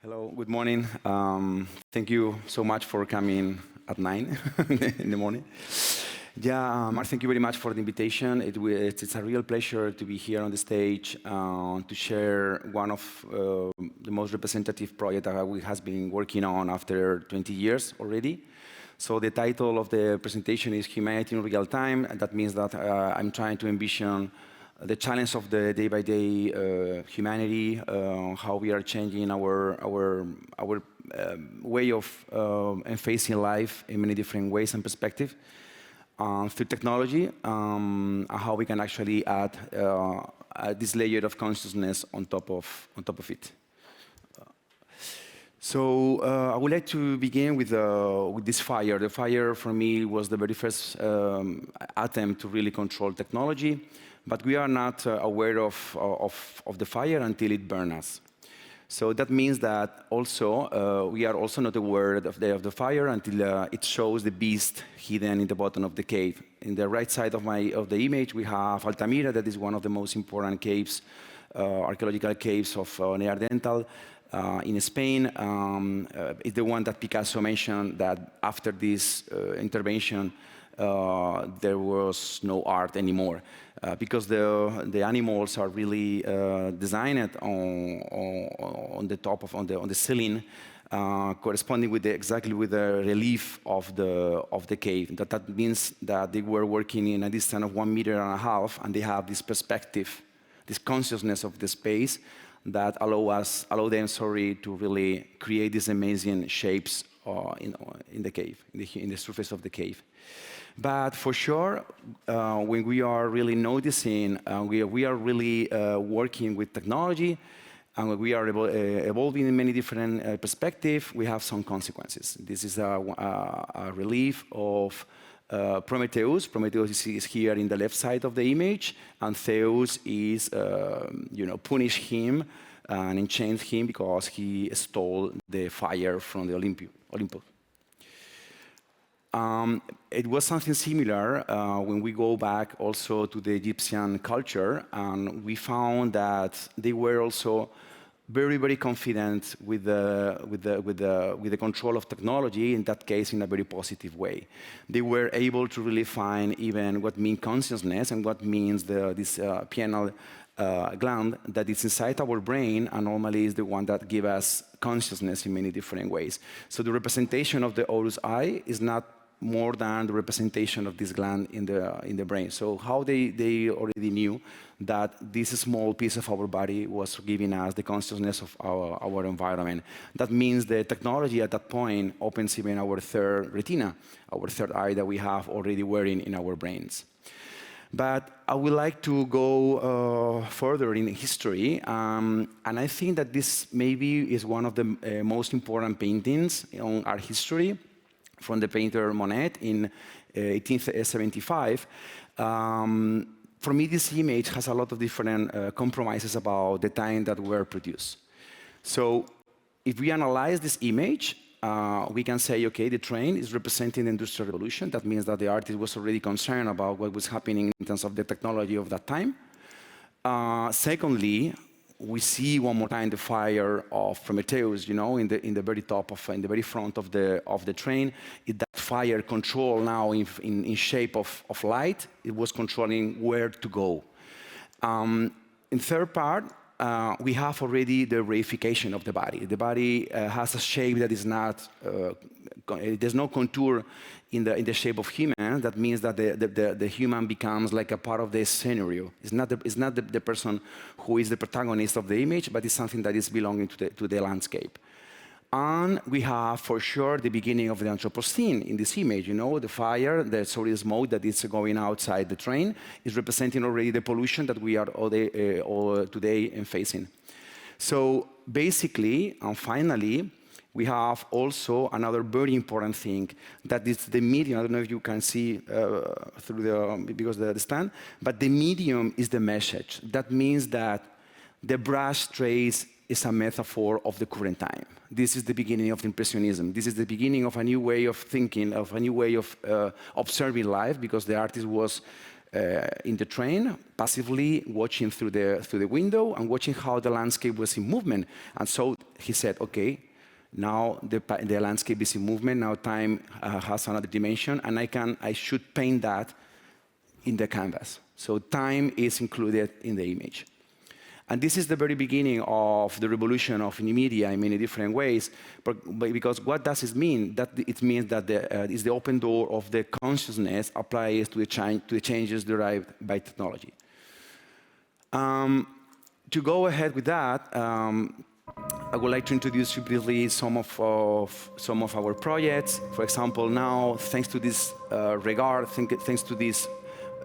Hello, good morning. Thank you so much for coming at 9 in the morning. Yeah, Mark, thank you very much for the invitation. It's a real pleasure to be here on the stage to share one of the most representative projects that we have been working on after 20 years already. So the title of the presentation is Humanity in Real Time, and that means that I'm trying to envision the challenge of the day-by-day humanity, how we are changing our way of facing life in many different ways and perspectives through technology, and how we can actually add this layer of consciousness on top of it. So I would like to begin with this fire. The fire, for me, was the very first attempt to really control technology. But we are not aware of the fire until it burns us. So that means that also we are also not aware of the fire until it shows the beast hidden in the bottom of the cave. In the right side of the image, we have Altamira, that is one of the most important caves, archaeological caves of Neanderthal in Spain. It's the one that Picasso mentioned that after this intervention, there was no art anymore. Because the animals are really designed on the top on the ceiling, corresponding with exactly with the relief of the cave. That means that they were working in a distance of 1.5 meters, and they have this perspective, this consciousness of the space that allow them to really create these amazing shapes in the cave, in the surface of the cave. But for sure, when we are really noticing, we are really working with technology, and we are evolving in many different perspectives, we have some consequences. This is a relief of Prometheus. Prometheus is here in the left side of the image, and Zeus is, punish him and enchant him because he stole the fire from the Olympus. It was something similar when we go back also to the Egyptian culture, and we found that they were also very, very confident with the control of technology, in that case in a very positive way. They were able to really find even what means consciousness and what means this pineal gland that is inside our brain, and normally is the one that gives us consciousness in many different ways. So the representation of the Horus eye is not more than the representation of this gland in the brain. So how they already knew that this small piece of our body was giving us the consciousness of our environment. That means the technology at that point opens even our third retina, our third eye that we have already wearing in our brains. But I would like to go further in history, and I think that this maybe is one of the most important paintings on our history, from the painter Monet in 1875. For me, this image has a lot of different compromises about the time that were produced. So if we analyze this image, we can say, okay, the train is representing the Industrial Revolution. That means that the artist was already concerned about what was happening in terms of the technology of that time. Secondly, we see one more time the fire of Prometheus, in the very top in the very front of the train. That fire control now in shape of light. It was controlling where to go. In third part, we have already the reification of the body. The body has a shape that is not, there's no contour in the shape of human. That means that the human becomes like a part of the scenario. It's not the person who is the protagonist of the image, but it's something that is belonging to the landscape. And we have, for sure, the beginning of the Anthropocene in this image. The fire, the smoke that is going outside the train is representing already the pollution that we are all today facing. So basically, and finally, we have also another very important thing, that is the medium. I don't know if you can see through because of the stand, but the medium is the message. That means that the brush trace is a metaphor of the current time. This is the beginning of Impressionism. This is the beginning of a new way of thinking, of a new way of observing life, because the artist was in the train, passively watching through the window and watching how the landscape was in movement. And so he said, okay, now the landscape is in movement, now time has another dimension, and I should paint that in the canvas. So time is included in the image. And this is the very beginning of the revolution of new media in many different ways. But because what does it mean? That it means that it's the open door of the consciousness applies to the changes derived by technology. To go ahead with that, I would like to introduce you briefly some of our projects. For example, now, thanks to this thanks to this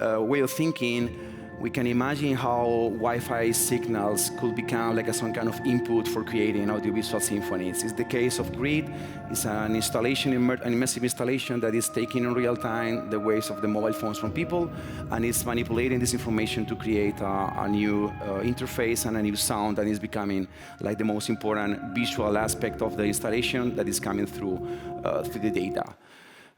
way of thinking, we can imagine how Wi-Fi signals could become like some kind of input for creating audiovisual symphonies. It's the case of Grid. It's an installation, an immersive installation that is taking in real time the waves of the mobile phones from people, and it's manipulating this information to create a new interface and a new sound that is becoming like the most important visual aspect of the installation that is coming through the data.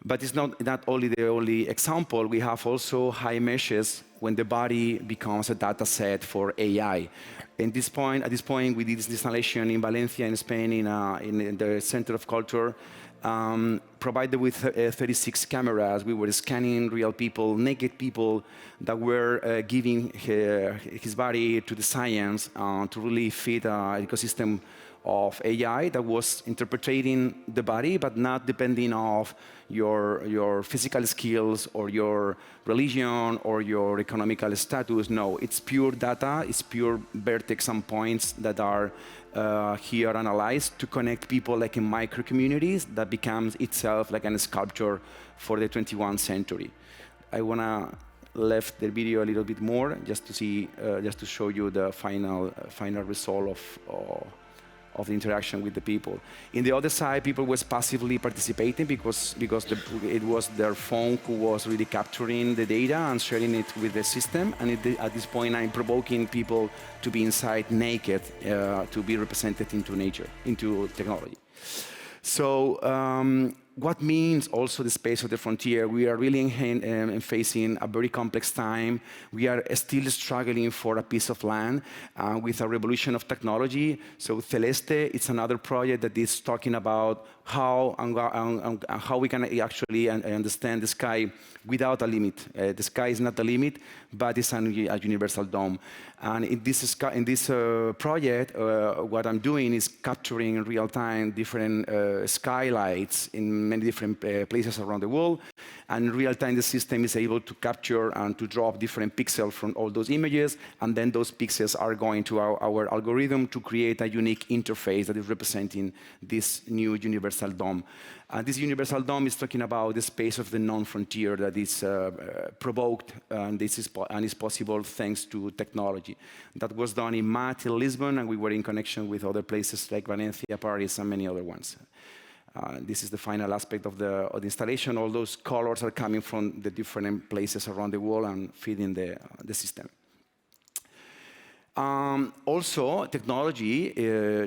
But it's not only the only example. We have also high meshes when the body becomes a data set for AI. At this point, we did this installation in Valencia, in Spain, in the Center of Culture, provided with 36 cameras. We were scanning real people, naked people, that were giving his body to the science to really feed an ecosystem of AI that was interpreting the body, but not depending on your physical skills or your religion or your economical status. No, it's pure data, it's pure vertex and points that are here analyzed to connect people like in micro communities that becomes itself like a sculpture for the 21st century. I wanna left the video a little bit more just to see, just to show you the final result of the interaction with the people. In the other side, people was passively participating because it was their phone who was really capturing the data and sharing it with the system. And at this point, I'm provoking people to be inside naked, to be represented into nature, into technology. So what means also the space of the frontier? We are really facing a very complex time. We are still struggling for a piece of land with a revolution of technology. So Celeste, it's another project that is talking about how we can actually understand the sky without a limit. The sky is not the limit, but it's a universal dome. And in this project, what I'm doing is capturing in real time different skylights in many different places around the world. And in real time, the system is able to capture and to drop different pixels from all those images. And then those pixels are going to our algorithm to create a unique interface that is representing this new universal dome. This universal dome is talking about the space of the non-frontier that is provoked, and is possible thanks to technology. That was done in MAT in Lisbon, and we were in connection with other places like Valencia, Paris, and many other ones. This is the final aspect of the installation. All those colors are coming from the different places around the world and feeding the system. Also, technology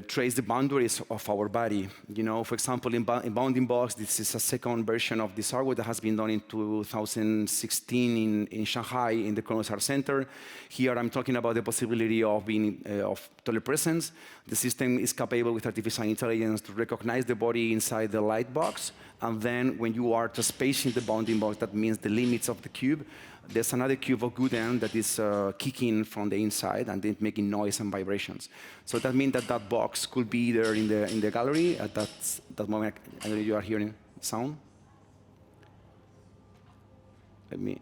traces the boundaries of our body. You know, for example, in Bounding Box, this is a second version of this artwork that has been done in 2016 in Shanghai, in the Kronos Art Center. Here, I'm talking about the possibility of being of telepresence. The system is capable with artificial intelligence to recognize the body inside the light box, and then when you are spacing the bounding box, that means the limits of the cube. There's another cube of Guden that is kicking from the inside and then making noise and vibrations. So that means that box could be there in the gallery at that moment. I don't know if you are hearing sound. Let me.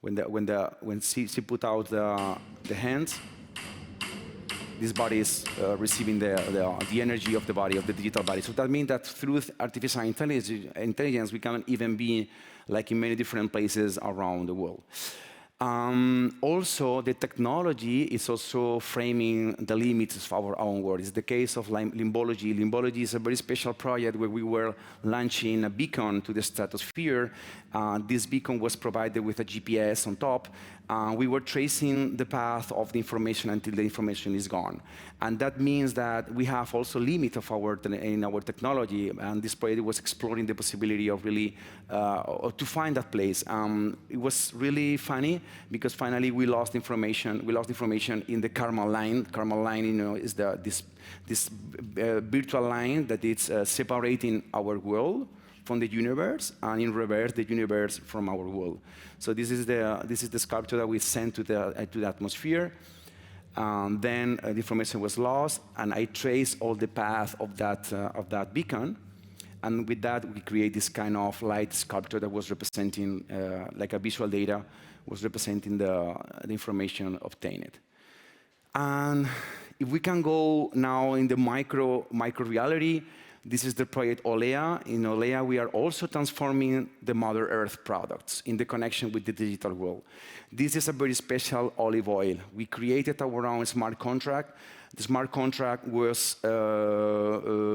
When she put out the hands, this body is receiving the energy of the body, of the digital body. So that means that through artificial intelligence, we can even be like in many different places around the world. Also, the technology is also framing the limits of our own world. It's the case of Limbology. Limbology is a very special project where we were launching a beacon to the stratosphere. This beacon was provided with a GPS on top, We were tracing the path of the information until the information is gone. And that means that we have also limit of in our technology, and this project was exploring the possibility of really to find that place. It was really funny because finally we lost information. We lost information in the karma line. Karma line, is this virtual line that is separating our world from the universe, and in reverse, the universe from our world. So this is the sculpture that we sent to the atmosphere. Then the information was lost, and I traced all the path of that beacon. And with that, we create this kind of light sculpture that was representing, like a visual data, was representing the information obtained. And if we can go now in the micro reality, this is the project OLEA. In OLEA, we are also transforming the Mother Earth products in the connection with the digital world. This is a very special olive oil. We created our own smart contract. The smart contract was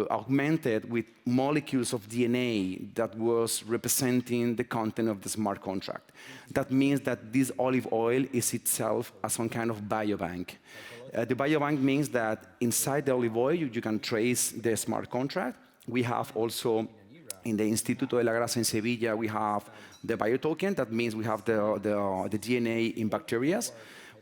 augmented with molecules of DNA that was representing the content of the smart contract. That means that this olive oil is itself some kind of biobank. The biobank means that inside the olive oil, you can trace the smart contract. We have also, in the Instituto de la Grasa in Sevilla, we have the biotoken. That means we have the DNA in bacteria.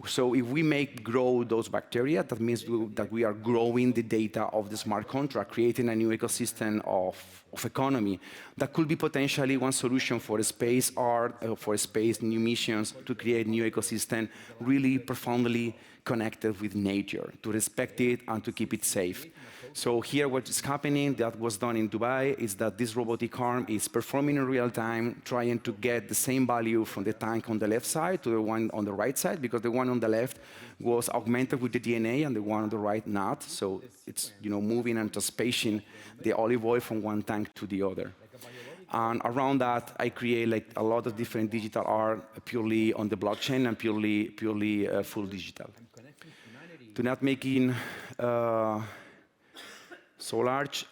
So if we grow those bacteria, that means that we are growing the data of the smart contract, creating a new ecosystem of economy. That could be potentially one solution for space art, for space new missions, to create new ecosystem really profoundly connected with nature, to respect it and to keep it safe. So here what is happening, that was done in Dubai, is that this robotic arm is performing in real time, trying to get the same value from the tank on the left side to the one on the right side, because the one on the left was augmented with the DNA and the one on the right not. So it's moving and transpacing the olive oil from one tank to the other. And around that, I create a lot of different digital art purely on the blockchain and purely full digital. To not making so large,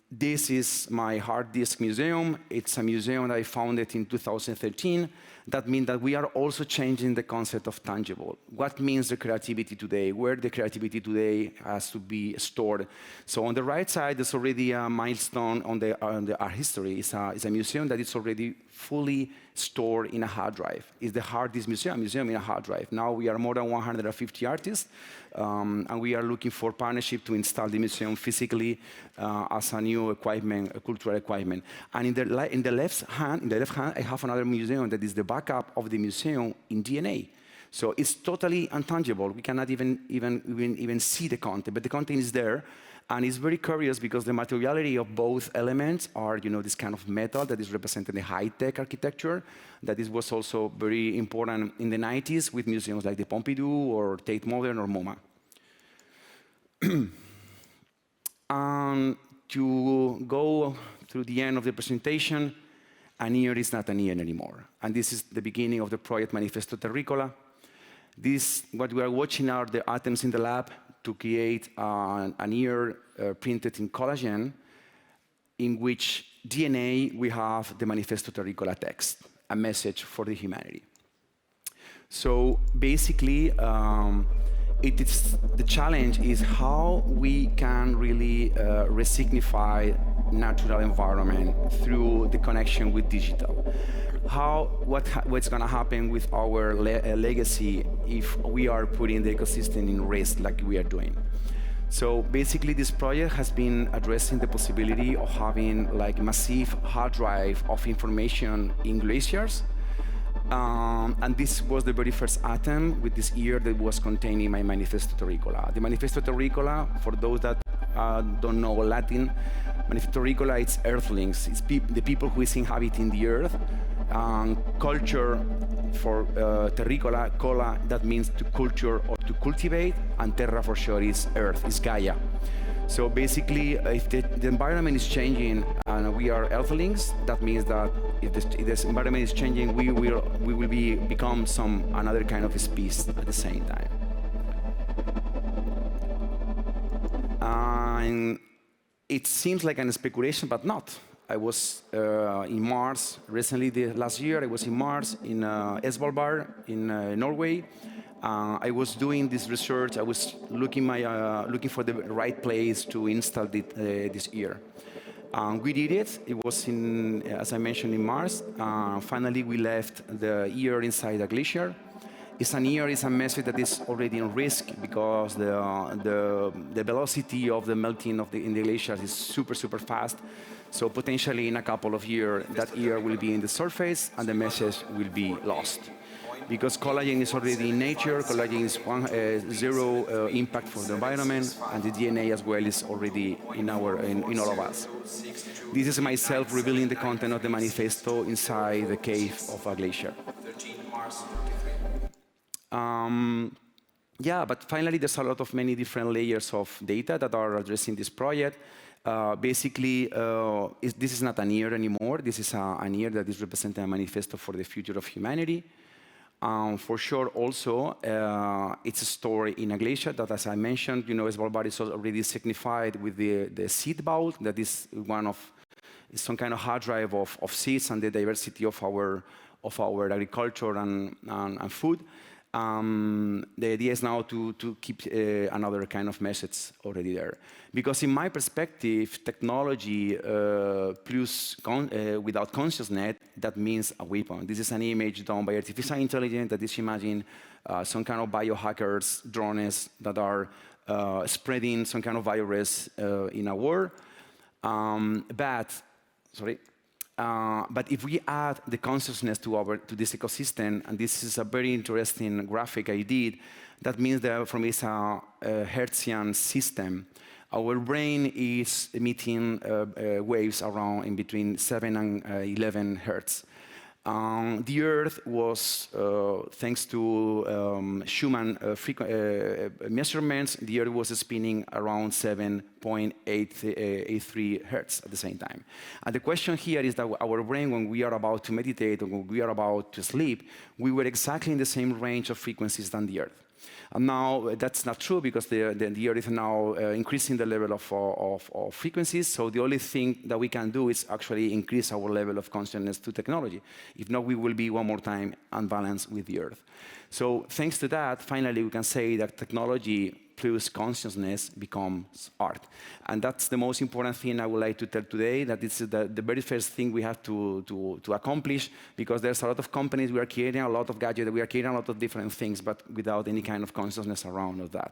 this is my Harddiskmuseum. It's a museum that I founded in 2013. That means that we are also changing the concept of tangible. What means the creativity today? Where the creativity today has to be stored? So on the right side, there's already a milestone on the art history. It's a museum that is already fully stored in a hard drive. It's the Harddiskmuseum, a museum in a hard drive. Now we are more than 150 artists, and we are looking for partnership to install the museum physically as a new equipment, a cultural equipment. And in the left hand, I have another museum that is the backup of the museum in DNA. So it's totally intangible. We cannot even see the content, but the content is there. And it's very curious because the materiality of both elements are, this kind of metal that is representing the high-tech architecture. That was also very important in the 90s with museums like the Pompidou or Tate Modern or MoMA. And to go through the end of the presentation, an year is not an year anymore. And this is the beginning of the project Manifesto Terricola. What we are watching are the atoms in the lab to create an ear printed in collagen, in which DNA we have the Manifesto Terricola text, a message for the humanity. So basically, the challenge is how we can really resignify natural environment through the connection with digital. What's going to happen with our legacy if we are putting the ecosystem in risk like we are doing. So basically, this project has been addressing the possibility of having massive hard drive of information in glaciers. And this was the very first atom with this ear that was contained in my Manifesto Terricola. The Manifesto Terricola, for those that don't know Latin, Manifesto Terricola, it's earthlings. It's the people who is inhabiting the earth. Culture for Terricola, cola, that means to culture or to cultivate, and Terra for sure is earth, is Gaia. So basically, if the environment is changing and we are earthlings, that means that if this environment is changing, we will become another kind of species at the same time. And it seems like a speculation, but not. I was in Mars recently. Last year, I was in Mars in Svalbard in Norway. I was doing this research. I was looking for the right place to install it this year. We did it. It was in, as I mentioned, in Mars. Finally, we left the year inside a glacier. It's an year, it's a message that is already in risk because the velocity of the melting in the glaciers is super, super fast. So potentially in a couple of years, that year will be in the surface and the message will be lost. Because collagen is already in nature, collagen is zero impact for the environment, and the DNA as well is already in all of us. This is myself revealing the content of the manifesto inside the cave of a glacier. Yeah, but finally, there's a lot of many different layers of data that are addressing this project. Basically, this is not an year anymore. This is an year that is representing a manifesto for the future of humanity. For sure, also, it's a story in a glacier that, as I mentioned, Svalbard is already signified with the seed bowl. That is some kind of hard drive of seeds and the diversity of our agriculture and food. The idea is now to keep another kind of message already there. Because in my perspective, technology plus without consciousness, that means a weapon. This is an image done by artificial intelligence that is imagine some kind of biohackers, drones that are spreading some kind of virus in a world. But if we add the consciousness to this ecosystem, and this is a very interesting graphic I did, that means that for me it's a Hertzian system. Our brain is emitting waves around in between 7 and 11 hertz. The Earth was, thanks to human measurements, the Earth was spinning around 7.83 hertz at the same time. And the question here is that our brain, when we are about to meditate or when we are about to sleep, we were exactly in the same range of frequencies than the Earth. And now that's not true because the Earth is now increasing the level of frequencies. So the only thing that we can do is actually increase our level of consciousness to technology. If not, we will be one more time unbalanced with the Earth. So thanks to that, finally, we can say that technology plus consciousness becomes art. And that's the most important thing I would like to tell today, that it's the very first thing we have to accomplish, because there's a lot of companies, we are creating a lot of gadgets, we are creating a lot of different things, but without any kind of consciousness around of that.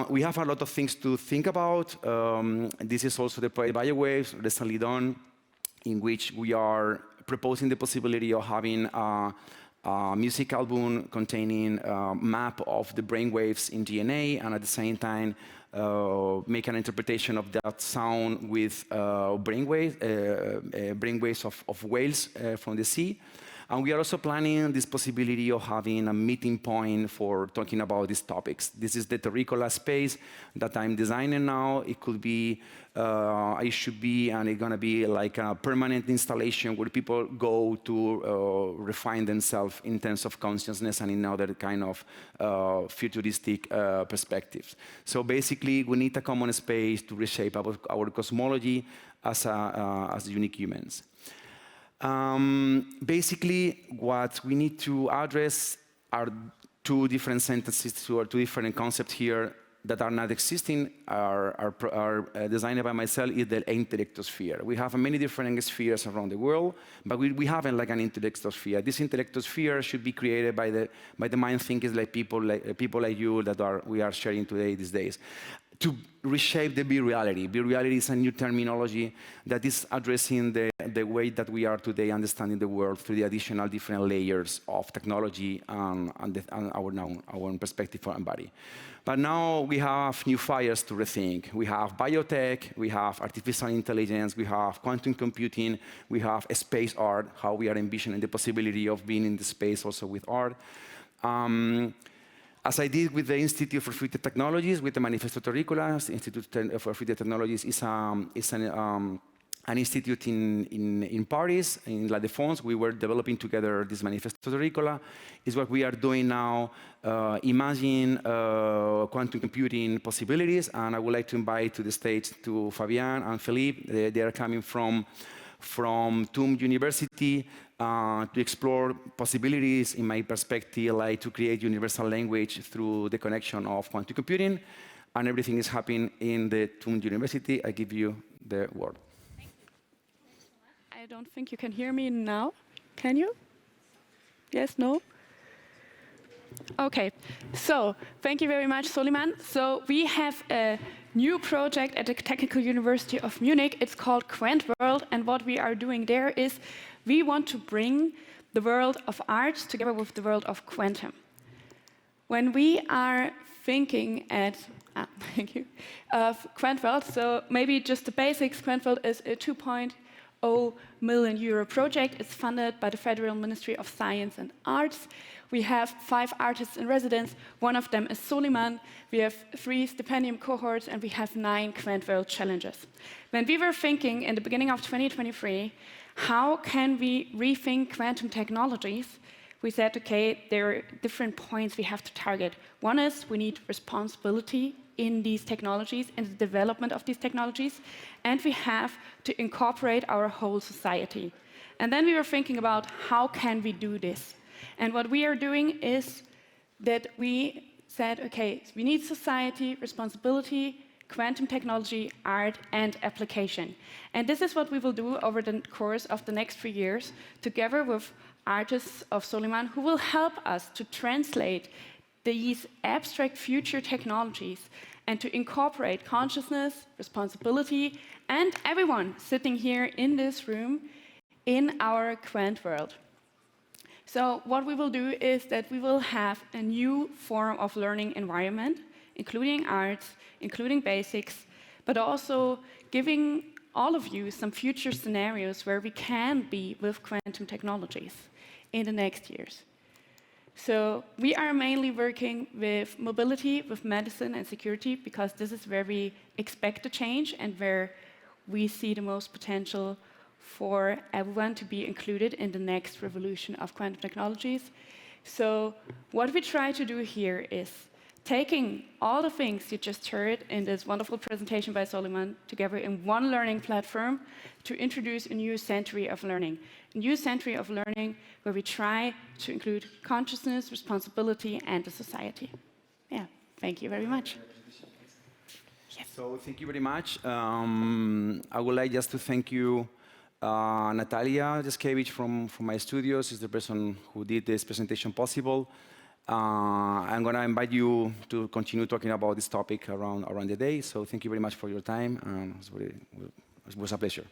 We have a lot of things to think about. This is also the project BioWaves, recently done, in which we are proposing the possibility of having a music album containing a map of the brainwaves in DNA, and at the same time make an interpretation of that sound with brainwaves of whales from the sea. And we are also planning this possibility of having a meeting point for talking about these topics. This is the Terricola space that I'm designing now. It could be, it should be, and it's going to be like a permanent installation where people go to refine themselves in terms of consciousnness and in other kind of futuristic perspectives. So basically, we need a common space to reshape our cosmology as unique humans. Basically, what we need to address are two different sentences or two different concepts here that are not existing, are designed by myself, is the intellectosphere. We have many different spheres around the world, but we haven't like an intellectosphere. This intellectosphere should be created by the mind thinkers like people like you that we are sharing today these days, to reshape the B-reality. B-reality is a new terminology that is addressing the way that we are today understanding the world through the additional different layers of technology and our own perspective for our body. But now we have new fires to rethink. We have biotech, we have artificial intelligence, we have quantum computing, we have space art, how we are envisioning the possibility of being in the space also with art. As I did with the Institute for Future Technologies, with the Manifesto Terricola, the Institute for Future Technologies is an institute in Paris, in La Défense. We were developing together this Manifesto Terricola. Is what we are doing now, imagine quantum computing possibilities. And I would like to invite to the stage to Fabian and Philippe. They are coming from TUM University to explore possibilities, in my perspective, like to create universal language through the connection of quantum computing. And everything is happening in the TUM University. I give you the word. I don't think you can hear me now. Can you? Yes, no? OK, so thank you very much, Solimán. So we have a new project at the Technical University of Munich. It's called Quant World. And what we are doing there is we want to bring the world of art together with the world of quantum. When we are thinking thank you, of Quant World, so maybe just the basics, Quant World is a 2.0 million euro project. It's funded by the Federal Ministry of Science and Arts. We have 5 artists in residence. One of them is Solimán. We have 3 stipendium cohorts, and we have 9 Quant World challenges. When we were thinking in the beginning of 2023, how can we rethink quantum technologies, we said, OK, there are different points we have to target. One is we need responsibility in these technologies, in the development of these technologies, and we have to incorporate our whole society. And then we were thinking about how can we do this? And what we are doing is that we said, OK, we need society, responsibility, quantum technology, art, and application. And this is what we will do over the course of the next 3 years, together with artists of Solimán, who will help us to translate these abstract future technologies and to incorporate consciousness, responsibility, and everyone sitting here in this room in our Quant world. So what we will do is that we will have a new form of learning environment, including art, including basics, but also giving all of you some future scenarios where we can be with quantum technologies in the next years. So we are mainly working with mobility, with medicine and security, because this is where we expect a change and where we see the most potential for everyone to be included in the next revolution of quantum technologies. So what we try to do here is taking all the things you just heard in this wonderful presentation by Solimán together in one learning platform to introduce a new century of learning. A new century of learning where we try to include consciousness, responsibility, and the society. Yeah, thank you very much. Yes. So thank you very much. I would like just to thank you, Natalia Jaskevich from my studios is the person who did this presentation possible. I'm going to invite you to continue talking about this topic around the day. So thank you very much for your time. It was a pleasure.